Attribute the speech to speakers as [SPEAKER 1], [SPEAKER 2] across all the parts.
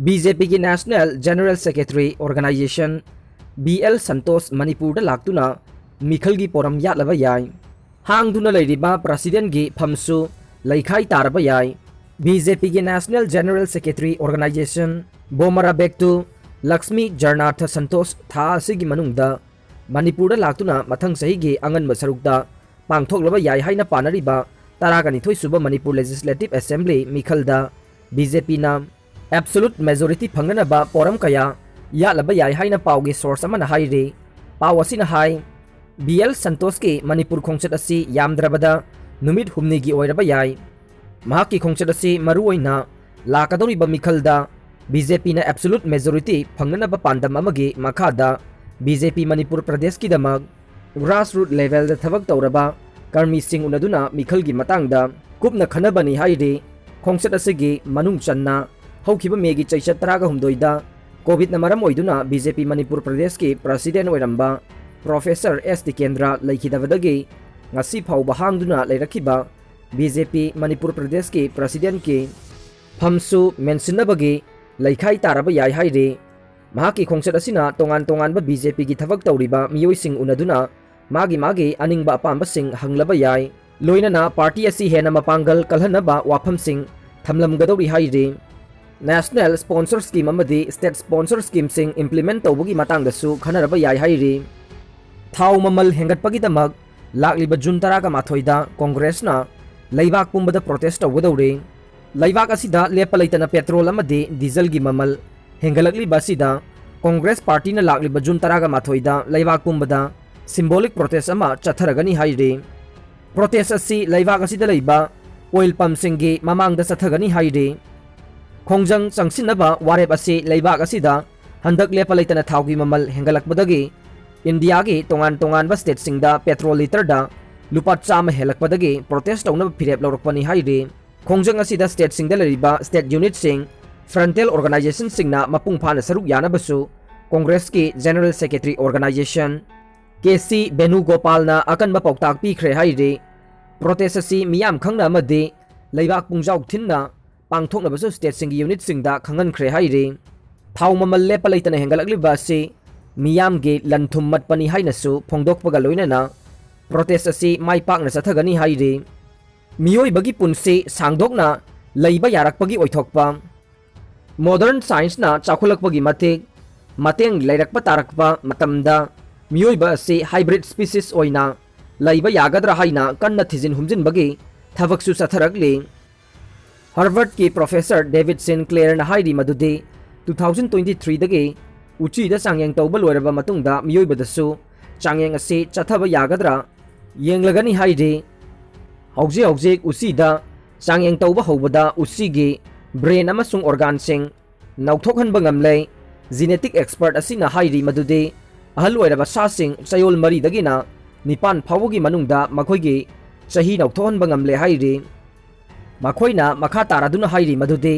[SPEAKER 1] BJP की national general secretary organisation BL Santosh Manipur लाक्तुना मिखल की पोरम यालबा याय हांगदुना लेरिबा प्रेसिडेंट की फमसु लैखाई तारबा याय बीजेपी की national general secretary organisation Bommarabettu Laxminarayana Santhosh था असिगी मनुंगदा मणिपुर लाक्तुना मथंग सही की अंगन मसरुकदा पांगथोकलबा याय हाइना पानरिबा तरागनिथोय सुबा मणिपुर लेजिस्लेटिव असेंबली मिखलदा बीजेपी ना एब्सोल्यूट मेजोरिटी फंगनबा पोरम कया यालबा याय हाइना पावगे सोर्स अमना हाइरे पाव असिना हाइ BL संतोष के मणिपुर खोंचत असी यामद्रबदा नुमित हुमनी की ओइरबा याय महाकी खोंचत असी मरु ओइना लाकदोरिबा मिखलदा बीजेपी ना एब्सोल्यूट मेजोरिटी फंगनबा पांदम अमगे मखादा बीजेपी मणिपुर प्रदेश की दमक ग्रासरूट लेवल दा थबक तौरबा कर्मी सिंह उनदुना मिखल की मतंगदा कुपना खनबनी हाइरे खोंचत असिगी मनुंग चन्ना हौखिबा मेगी चैचत तरागा हुमदोइदा कोविड ना मरम ओइदुना बीजेपी मणिपुर प्रदेश की प्रेसिडेंट ओइरंबा प्रोफेसर S टिकेंद्र लैखिदबदगी ngasi phauba hangduna leirakiba BJP Manipur प्रदेश की प्रेसिडेंट की फमसु मेंसिनबगी लैखाई तारबा याय हाइरे महाकी खोंचत असिना तोंगान तोंगानबा बीजेपी की थबक तौरिबा मियोइसिंग उनदुना मागी अनिंगबा अपांबसिंग हंगलबा याय लोइनना पार्टी असि हेना मपांगल कलहनबा वाफमसिंग थमलमगदौरी हाइरे नेशनल स्पॉन्सर स्कीम अमदी स्टेट स्पॉन्सर स्कीम सिंग इम्प्लीमेंट तौबगी मतंगदसु खनरबा याय हाइरे थाव ममल हेंगटपगिदमक लाक्लिबा जून 18 कांग्रेसना लैबाक पुंबदा प्रोटेस्ट तौगदौरे लैबाक असिदा लेप लैतना पेट्रोल अमदी डीजल की ममल हेंगलकलिबा असिदा कांग्रेस पार्टी ना लाक्लिबा जून 18 लैबाक पुंबदा सिंबॉलिक प्रोटेस्ट अमा चथरगनी हाइरे प्रोटेस्ट असि लैबाक असिदा लैबा ऑयल पंप सिंगी ममांगदा चथगनी हाइरे खोंजंग चंगसिनबा वारेप असि लैबाक असिदा हंदक लेप लैतना थाव की ममल हेंगलकपदगी इंडिया की तोंगान तोंगान स्टेट सिंगदा पेट्रोल लीटर दा लुपा चाम हेलकपदगी प्रोटेस्ट तौनब फिरेप लौरकपनी हाइरे खोंजंग असिदा स्टेट सिंगदा लरिबा स्टेट यूनिट सिंग फ्रंटल ऑर्गेनाइजेशन सिंगना मपुंग फाना सरुक यानबसु कांग्रेस की जनरल सेक्रेटरी ऑर्गेनाइजेशन KC बेनुगोपालना अकनबा पौताक पीखरे हाइरे प्रोटेस्ट असि मियाम खंगना अमदे लैबाक पुंजाउ थिन्ना पांगथोकनबसु स्टेट सिंग यूनिट सिंगदा खंगनखरे हाइरे थाव ममल लेप लैतना हेंगलकलिबा असि मियाम गे लंथुम मतपनी हाइनसु फोंदोकपगा लोइनना प्रोटेस्ट असि माइ पाकना चथगनी हाइरे मियोइबगी पुनसे सांगदोकना लैबा यारकपगी ओइथोकपा मॉडर्न साइंस ना चाखुलकपगी मतेंग लैरकपा तारकपा मतमदा मियोइबा असि हाइब्रिड स्पीसीज ओइना लैबा यागद्रा हाइना कन्ना थिजिन हुमजिनबगी थबकसु चथरकले हार्वर्ड की प्रोफेसर डेविड सिनक्लेयर ना हाइरी मदुदे 2023 दगे उचीदा चांगयेंग तौबा लोइरबा मतुंगदा मियोइबदसु चांगयेंग असि चथबा यागद्रा येंगलगनी हाइरे हौजे उसीदा चांगयेंग तौबा हौबदा उसीगी ब्रेन अमसुंग ऑर्गन नौथोकहनबा ngamle जेनेटिक एक्सपर्ट असिना हाइरी मदुदे अहल ओइरबा सासिंग चयोल मरीदगिना निपान फावगी मनुंगदा मखोइगी चही नौथोकहनबा ngamle हाइरे मखोइना मखा तारादुना हाइरी मदुदे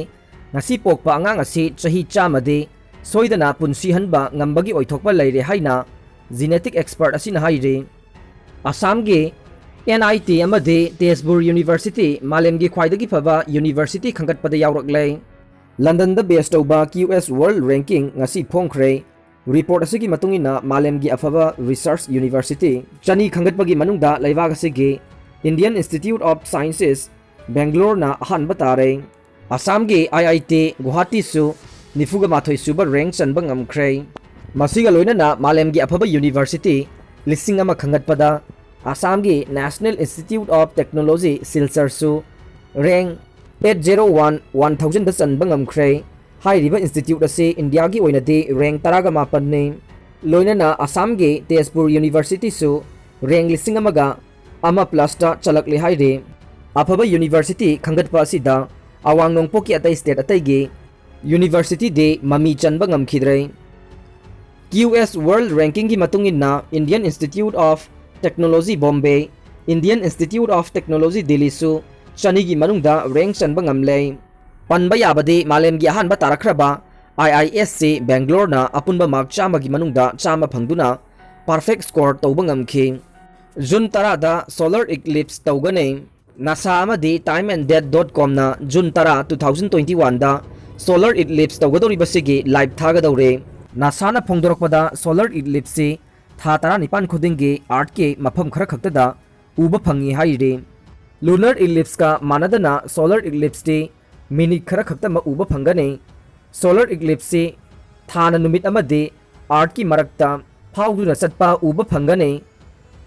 [SPEAKER 1] ngasi pokpa angang asi chahi chamade soidana punsi hanba ngambagi oithokpa leire haina genetic expert asina haire Assam ge NIT amade Tezpur University malemgi khwaidagi phaba university khangatpada yawraklei London da based over QS World Ranking ngasi phongkhre report asigi matungina malemgi afaba research university chani khangatpagi manungda leibak asigi Indian Institute of Sciences Bangalore na ahanba tare Assam ge IIT Guwahati su nifuga mathoi suba rank chanba ngamkhre masiga loinana malemgi afaba university lising ama khangatpada Assam ge National Institute of Technology Silchar su rank 801 1000 da chanba ngamkhre hairiba institute ase India gi oinade rank 18 ne loinana Assam ge Tezpur University su rank lising amaga ama plus ta chalakle haire afaba university khangatpa asida awang nongpoki atai state atai ge university de mami chanba ngamkhidre QS World Ranking gi matungina Indian Institute of Technology Bombay Indian Institute of Technology Delhi su chani gi manungda rank chanba ngamle panba yabade malem gi ahanba tarakhraba IISc Bangalore na apunba mark chama gi manungda chama phangduna perfect score tawba ngamkhi June 10 da solar eclipse tawgane NASA amadi timeanddate.com na June 10 2021 da solar eclipse tawgadoribasigi live thagadore nasana phongdorokpada solar eclipse tha tara nipan khudingi art ke mafam khara khaktada uba phangi haire lunar eclipse ka manadana solar eclipse te minute khara khakta ma uba phangane solar eclipse thana numit amade art ki marakta phawduna satpa uba phangane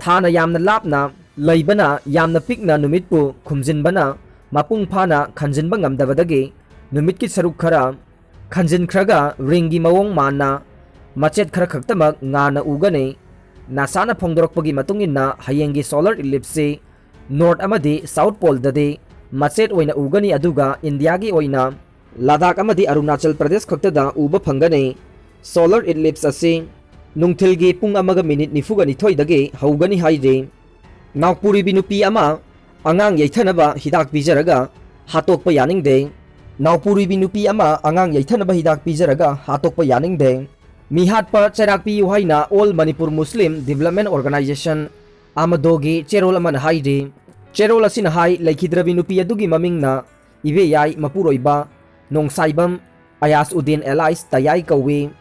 [SPEAKER 1] thana yamna lapna laibana yamna pikna numit pu khumjinbana mapung phana khanjinba ngamdabadagi numit ki saruk khara khanjin khraga ringi mawong manna machet khara khaktamak ngana ugane nasana phongdorokpagi matungina hayengi solar eclipse north amadi south pole dade machet oina ugani aduga india gi oina ladakh amadi arunachal pradesh khaktada uba phangane solar eclipse ase nungthilgi pung amaga minute nifugani thoidage haugani haide naugpuri binupi ama angang yaithanaba hidak bijaraga hatokpa yaningde naugpuri binupi ama angang yaithanaba hidak bijaraga hatokpa yaningde mihatpa cherakpi haina all manipur muslim development organization amadogi cherol amana haide cherol asina hai laikhidrabi nupi adugi mamingna ibe yai mapuroiba nongsaibam ayas udin allies tayai kawi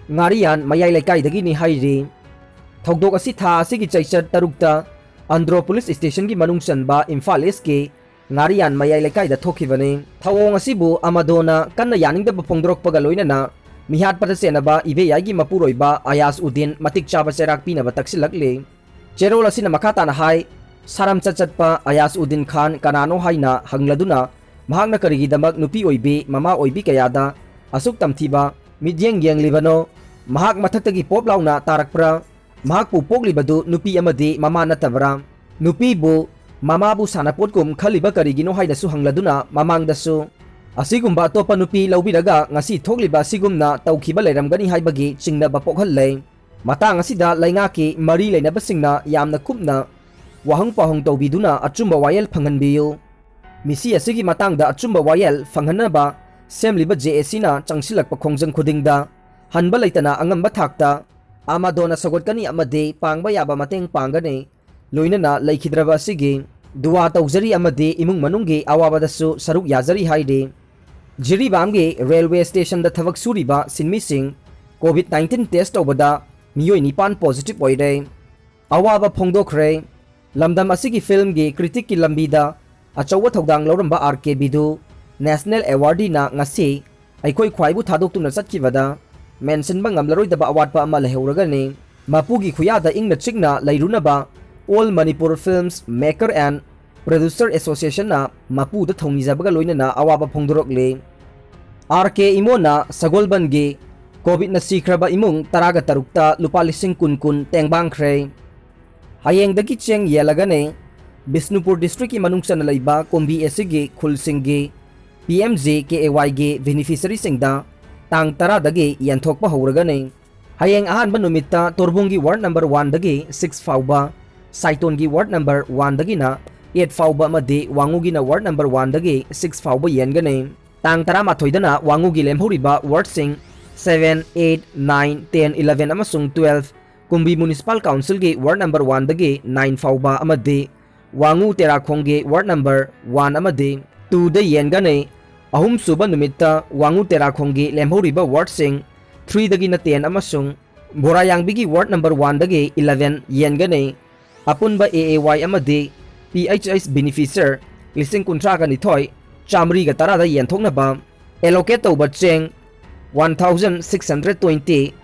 [SPEAKER 1] ngarian mayai laikai dagi ni haide thogdok asi tha asigi chaichat tarukta andhro police station gi manung chanba imphal east ke ngarian mayai laikai da thokhibane thawong asibu amadona kanna yaningda phongdrok paga loinana mihat patasenaba ibe yagi mapuroiba ayas udin matik chaba cherak pinaba taksilakle cherol asina makata na hai saram chachatpa ayas udin khan kanano haina hangladuna mahakna karigidamak nupi oibi mama oibi kayada asuk tamthiba midyeng yeng libano mahak mathaktagi poplauna tarakpra mahak pu poklibadu nupi amadi mama natabra nupi bu mama bu sanapotkum khaliba karigino haina su hangladuna mamangdasu asigumba topa nupi laubiraga ngasi thogliba sigumna tawkhiba leiramgani haibagi chingnaba pokhalle matang asida laingaki mari leinabasingna yamna khupna wahang pahong tawbiduna achumba wayel phanganbiyu misi asigi matangda achumba wayel phanghanaba semliba JSC na changsilakpa khongjang khudingda hanba leitana angamba thakta amadona sagotkani amade pangba yaba mateng pangane loinana laikhidraba asigi duwa tawjari amade imung manunggi awabadasu saruk yazari haide Jiribamge railway station da thavak suriba sinmi sing COVID-19 test obada miyoi nipan positive oire awaba phongdokhre lamdam asigi film ge critic ki lambida achawa thodang loramba RK bidu national award na ngasi aikoi khwaibu thadok tuna chatkibada mention bangam laroi da award pa ama leheuraga ne mapugi khuyada ingna chikna leirunaba all manipur films maker and producer association na mapu da thongni jabaga loina na awaba phongdorokle RK imona sagolbange covid na sikraba imung taraga tarukta lupa lising kun tengbangkhre hayeng dagi cheng yelagane Bisnupur district ki manungsa na laiba kombi esige khulsingge PMJ KAY ge beneficiary singda tang tara dagi yanthokpa hauragane hayeng ahan banumita torbungi ward number 1 dagi 6 fauba saitongi ward number 1 dagi na 8 fauba madi wangugi na ward number 1 dagi 6 fauba yengane tang tara mathoidana wangugi lemhoriba ward sing 7 8 9 10 11 amasung 12 kumbi municipal council ge ward number 1 dagi 9 fauba amadi wangu terakhong ge ward number 1 amadi 2 da yengane ahum suba numita wangu terakhong ge lemhoriba ward sing 3 dagi na 10 amasung borayangbi gi ward number 1 dagi 11 yengane apunba AAY amadi PHS beneficiary lising kuntra ka nithoi chamri ga tara da yenthoknaba allocate tawba cheng 1620.50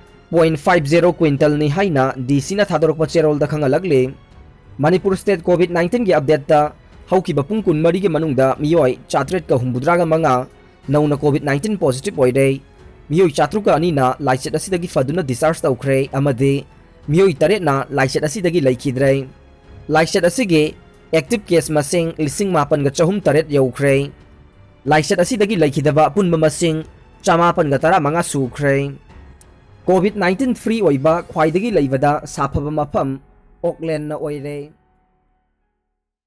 [SPEAKER 1] quintal ni haina DC na thadorokpa cherol da khangalagle Manipur state COVID-19 gi update ta haukiba pungkun mari gi manungda miyoi chatret ka humbudra ga manga nauna COVID-19 positive oide miyoi chatru ka ani na laiset asidagi faduna discharge tawkhre amade miyoi taret na laiset asidagi laikhidre laiset asige active case masing lising mapan ga chahum taret yaukhre laiset asidagi laikhidaba punba masing chamapan ga tara manga sukhre COVID-19 free oiba khwaidagi leibada safaba mafam Auckland na oire